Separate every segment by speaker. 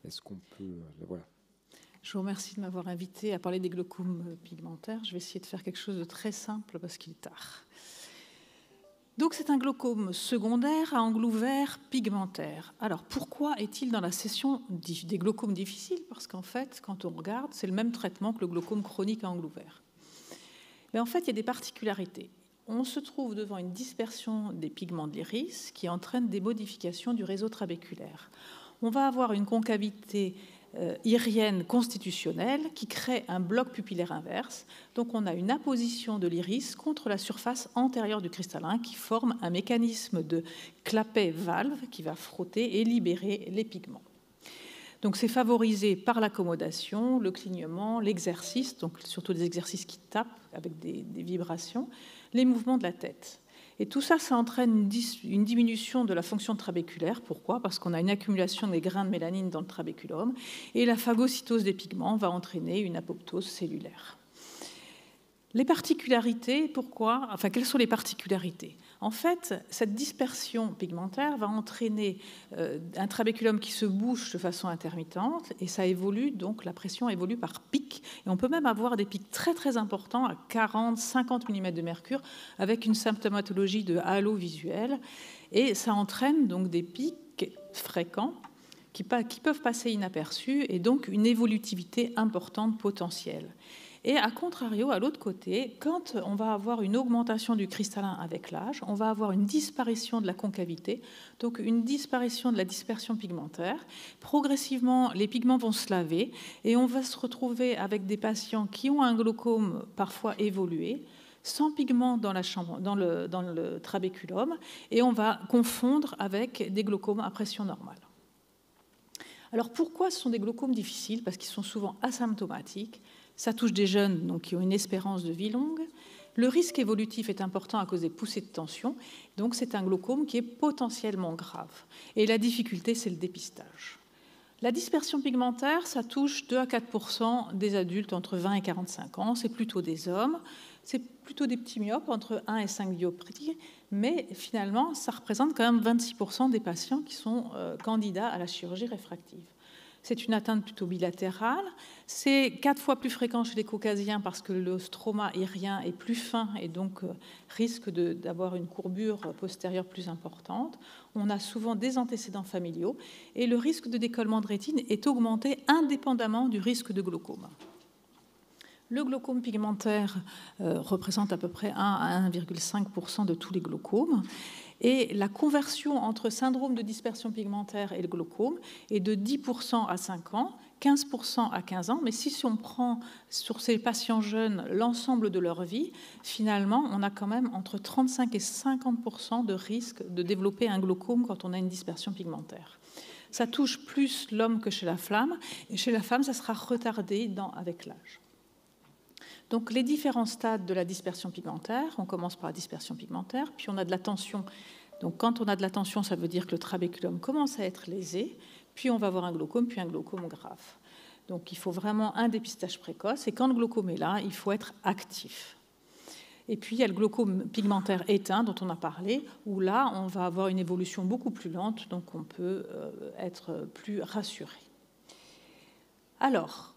Speaker 1: Est-ce qu'on peut... voilà.
Speaker 2: Je vous remercie de m'avoir invité à parler des glaucomes pigmentaires. Je vais essayer de faire quelque chose de très simple parce qu'il est tard. Donc c'est un glaucome secondaire à angle ouvert pigmentaire. Alors pourquoi est-il dans la section des glaucomes difficiles? Parce qu'en fait, quand on regarde, c'est le même traitement que le glaucome chronique à angle ouvert. Mais en fait, il y a des particularités. On se trouve devant une dispersion des pigments de l'iris qui entraîne des modifications du réseau trabéculaire. On va avoir une concavité irienne constitutionnelle qui crée un bloc pupillaire inverse. Donc on a une apposition de l'iris contre la surface antérieure du cristallin qui forme un mécanisme de clapet-valve qui va frotter et libérer les pigments. Donc c'est favorisé par l'accommodation, le clignement, l'exercice, donc surtout des exercices qui tapent avec des vibrations, les mouvements de la tête. Et tout ça, ça entraîne une diminution de la fonction trabéculaire. Pourquoi? Parce qu'on a une accumulation des grains de mélanine dans le trabéculum et la phagocytose des pigments va entraîner une apoptose cellulaire. Les particularités, pourquoi? Enfin, quelles sont les particularités? En fait, cette dispersion pigmentaire va entraîner un trabéculum qui se bouche de façon intermittente et ça évolue, donc la pression évolue par pic. Et on peut même avoir des pics très très importants à 40-50 mm de mercure avec une symptomatologie de halo visuel. Et ça entraîne donc des pics fréquents qui peuvent passer inaperçus et donc une évolutivité importante potentielle. Et à contrario, à l'autre côté, quand on va avoir une augmentation du cristallin avec l'âge, on va avoir une disparition de la concavité, donc une disparition de la dispersion pigmentaire. Progressivement, les pigments vont se laver et on va se retrouver avec des patients qui ont un glaucome parfois évolué, sans pigments dans le trabéculum, et on va confondre avec des glaucomes à pression normale. Alors pourquoi ce sont des glaucomes difficiles? Parce qu'ils sont souvent asymptomatiques. Ça touche des jeunes donc, qui ont une espérance de vie longue. Le risque évolutif est important à cause des poussées de tension. Donc c'est un glaucome qui est potentiellement grave. Et la difficulté, c'est le dépistage. La dispersion pigmentaire, ça touche 2 à 4% des adultes entre 20 et 45 ans. C'est plutôt des hommes. C'est plutôt des petits myopes, entre 1 et 5 dioptries. Mais finalement, ça représente quand même 26% des patients qui sont candidats à la chirurgie réfractive. C'est une atteinte plutôt bilatérale. C'est 4 fois plus fréquent chez les caucasiens parce que le stroma irien est plus fin et donc risque d'avoir une courbure postérieure plus importante. On a souvent des antécédents familiaux et le risque de décollement de rétine est augmenté indépendamment du risque de glaucome. Le glaucome pigmentaire représente à peu près 1 à 1,5% de tous les glaucomes. Et la conversion entre syndrome de dispersion pigmentaire et le glaucome est de 10% à 5 ans, 15% à 15 ans. Mais si on prend sur ces patients jeunes l'ensemble de leur vie, finalement, on a quand même entre 35 et 50% de risque de développer un glaucome quand on a une dispersion pigmentaire. Ça touche plus l'homme que chez la femme, et chez la femme, ça sera retardé avec l'âge. Donc les différents stades de la dispersion pigmentaire, on commence par la dispersion pigmentaire, puis on a de la tension. Donc quand on a de la tension, ça veut dire que le trabéculum commence à être lésé, puis on va avoir un glaucome, puis un glaucome grave. Donc il faut vraiment un dépistage précoce, et quand le glaucome est là, il faut être actif. Et puis il y a le glaucome pigmentaire éteint dont on a parlé, où là on va avoir une évolution beaucoup plus lente, donc on peut être plus rassuré. Alors,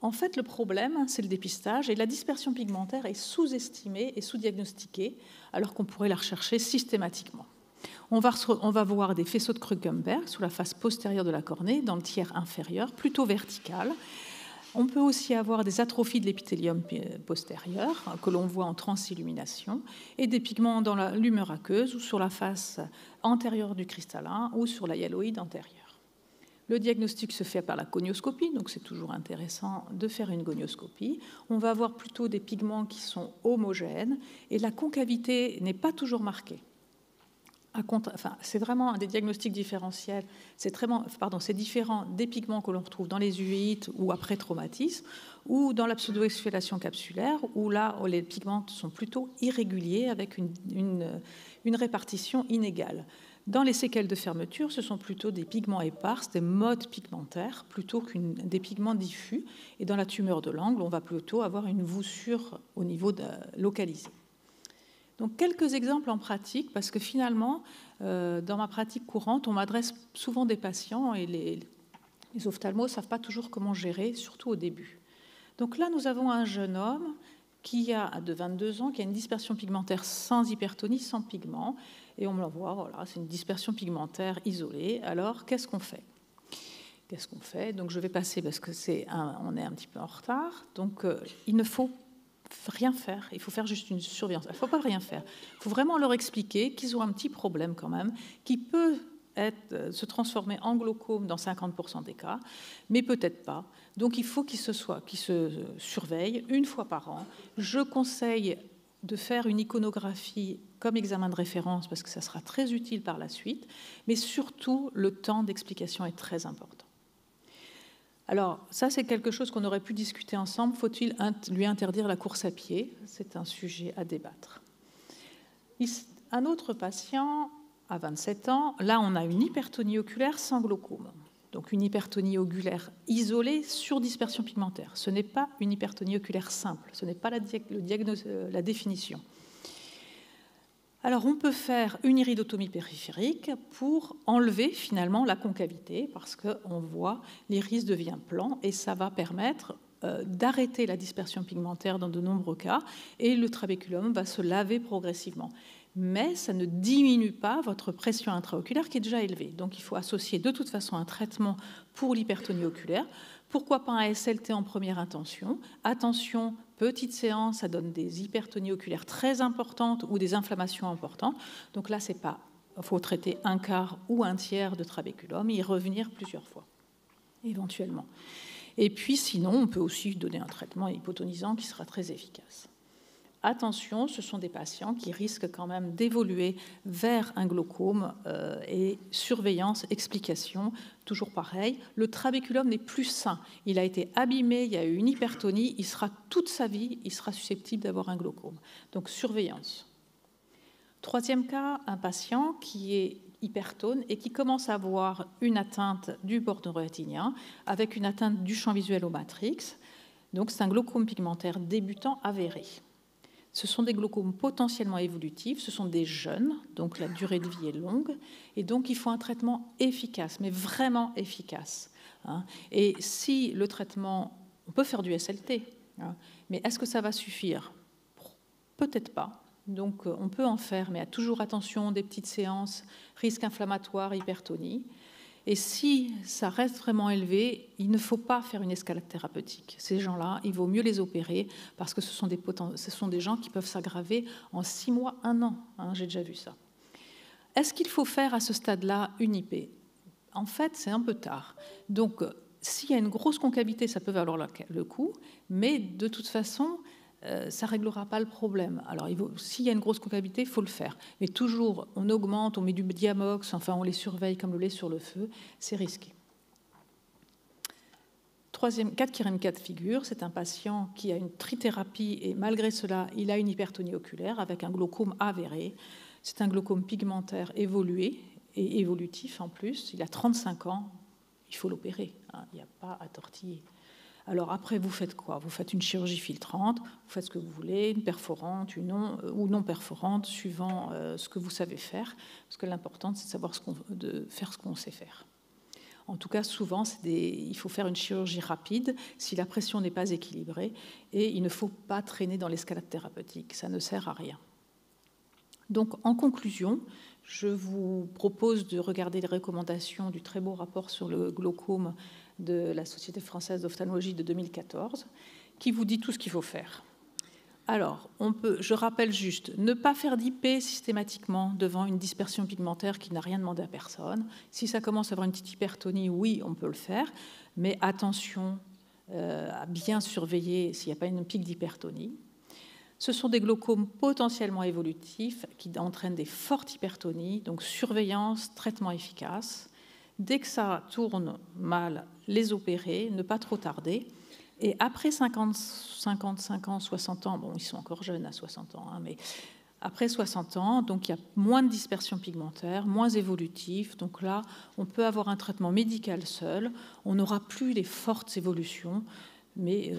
Speaker 2: en fait, le problème, c'est le dépistage et la dispersion pigmentaire est sous-estimée et sous-diagnostiquée alors qu'on pourrait la rechercher systématiquement. On va voir des faisceaux de Krugenberg sur la face postérieure de la cornée, dans le tiers inférieur, plutôt vertical. On peut aussi avoir des atrophies de l'épithélium postérieur que l'on voit en transillumination et des pigments dans l'humeur aqueuse ou sur la face antérieure du cristallin ou sur la hyaloïde antérieure. Le diagnostic se fait par la gonioscopie, donc c'est toujours intéressant de faire une gonioscopie. On va avoir plutôt des pigments qui sont homogènes et la concavité n'est pas toujours marquée. C'est vraiment des diagnostics différentiels. C'est différent des pigments que l'on retrouve dans les uveites ou après traumatisme ou dans la pseudoexfoliation capsulaire où là les pigments sont plutôt irréguliers avec une répartition inégale. Dans les séquelles de fermeture, ce sont plutôt des pigments épars, des modes pigmentaires, plutôt que des pigments diffus. Et dans la tumeur de l'angle, on va plutôt avoir une voussure au niveau localisé. Donc, quelques exemples en pratique, parce que finalement, dans ma pratique courante, on m'adresse souvent des patients et Les ophtalmos ne savent pas toujours comment gérer, surtout au début. Donc là, nous avons un jeune homme de 22 ans, qui a une dispersion pigmentaire sans hypertonie, sans pigment. Et on me l'envoie, voilà, c'est une dispersion pigmentaire isolée. Alors, qu'est-ce qu'on fait? Donc, je vais passer parce que on est un petit peu en retard. Donc, il ne faut rien faire. Il faut faire juste une surveillance. Il ne faut pas rien faire. Il faut vraiment leur expliquer qu'ils ont un petit problème quand même, qui peut se transformer en glaucome dans 50% des cas, mais peut-être pas. Donc il faut qu'ils se surveillent une fois par an. Je conseille de faire une iconographie comme examen de référence parce que ça sera très utile par la suite, mais surtout le temps d'explication est très important. Alors ça c'est quelque chose qu'on aurait pu discuter ensemble. Faut-il lui interdire la course à pied? C'est un sujet à débattre. Un autre patient à 27 ans, là on a une hypertonie oculaire sans glaucome. Donc une hypertonie oculaire isolée sur dispersion pigmentaire. Ce n'est pas une hypertonie oculaire simple, ce n'est pas la définition. Alors on peut faire une iridotomie périphérique pour enlever finalement la concavité parce qu'on voit l'iris devient plan et ça va permettre d'arrêter la dispersion pigmentaire dans de nombreux cas et le trabéculum va se laver progressivement. Mais ça ne diminue pas votre pression intraoculaire qui est déjà élevée. Donc il faut associer de toute façon un traitement pour l'hypertonie oculaire. Pourquoi pas un SLT en première intention? Attention, petite séance, ça donne des hypertonies oculaires très importantes ou des inflammations importantes. Donc là, il faut traiter un quart ou un tiers de trabéculum et y revenir plusieurs fois, éventuellement. Et puis sinon, on peut aussi donner un traitement hypotonisant qui sera très efficace. Attention, ce sont des patients qui risquent quand même d'évoluer vers un glaucome et surveillance, explication, toujours pareil. Le trabéculum n'est plus sain. Il a été abîmé, il y a eu une hypertonie, toute sa vie, il sera susceptible d'avoir un glaucome. Donc surveillance. Troisième cas, un patient qui est hypertone et qui commence à avoir une atteinte du bord neurorétinien avec une atteinte du champ visuel au matrix. Donc c'est un glaucome pigmentaire débutant avéré. Ce sont des glaucomes potentiellement évolutifs, ce sont des jeunes, donc la durée de vie est longue, et donc il faut un traitement efficace, mais vraiment efficace. Et si le traitement, on peut faire du SLT, mais est-ce que ça va suffire? Peut-être pas. Donc on peut en faire, mais toujours attention, des petites séances, risque inflammatoire, hypertonie. Et si ça reste vraiment élevé, il ne faut pas faire une escalade thérapeutique. Ces gens-là, il vaut mieux les opérer parce que ce sont des gens qui peuvent s'aggraver en 6 mois, 1 an. J'ai déjà vu ça. Est-ce qu'il faut faire à ce stade-là une IP? En fait, c'est un peu tard. Donc, s'il y a une grosse concavité, ça peut valoir le coup, mais de toute façon, ça ne réglera pas le problème. Alors, s'il y a une grosse concavité, il faut le faire. Mais toujours, on augmente, on met du diamox, enfin, on les surveille comme le lait sur le feu, c'est risqué. Quatrième cas de figure, c'est un patient qui a une trithérapie et malgré cela, il a une hypertonie oculaire avec un glaucome avéré. C'est un glaucome pigmentaire évolué et évolutif en plus. Il a 35 ans, il faut l'opérer, il n'y a pas à tortiller. Alors après, vous faites quoi? Vous faites une chirurgie filtrante, vous faites ce que vous voulez, une perforante, ou non perforante, suivant ce que vous savez faire, parce que l'important, c'est de faire ce qu'on sait faire. En tout cas, souvent, il faut faire une chirurgie rapide si la pression n'est pas équilibrée, et il ne faut pas traîner dans l'escalade thérapeutique, ça ne sert à rien. Donc, en conclusion, je vous propose de regarder les recommandations du très beau rapport sur le glaucome de la Société française d'ophtalmologie de 2014, qui vous dit tout ce qu'il faut faire. Alors, je rappelle juste, ne pas faire d'IP systématiquement devant une dispersion pigmentaire qui n'a rien demandé à personne. Si ça commence à avoir une petite hypertonie, oui, on peut le faire, mais attention à bien surveiller s'il n'y a pas une pique d'hypertonie. Ce sont des glaucomes potentiellement évolutifs qui entraînent des fortes hypertonies, donc surveillance, traitement efficace. Dès que ça tourne mal, les opérer, ne pas trop tarder. Et après 55 ans, 60 ans, bon, ils sont encore jeunes à 60 ans, mais après 60 ans, donc il y a moins de dispersion pigmentaire, moins évolutif. Donc là, on peut avoir un traitement médical seul. On n'aura plus les fortes évolutions, mais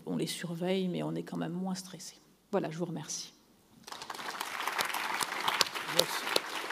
Speaker 2: on les surveille, mais on est quand même moins stressé. Voilà, je vous remercie.
Speaker 1: Merci.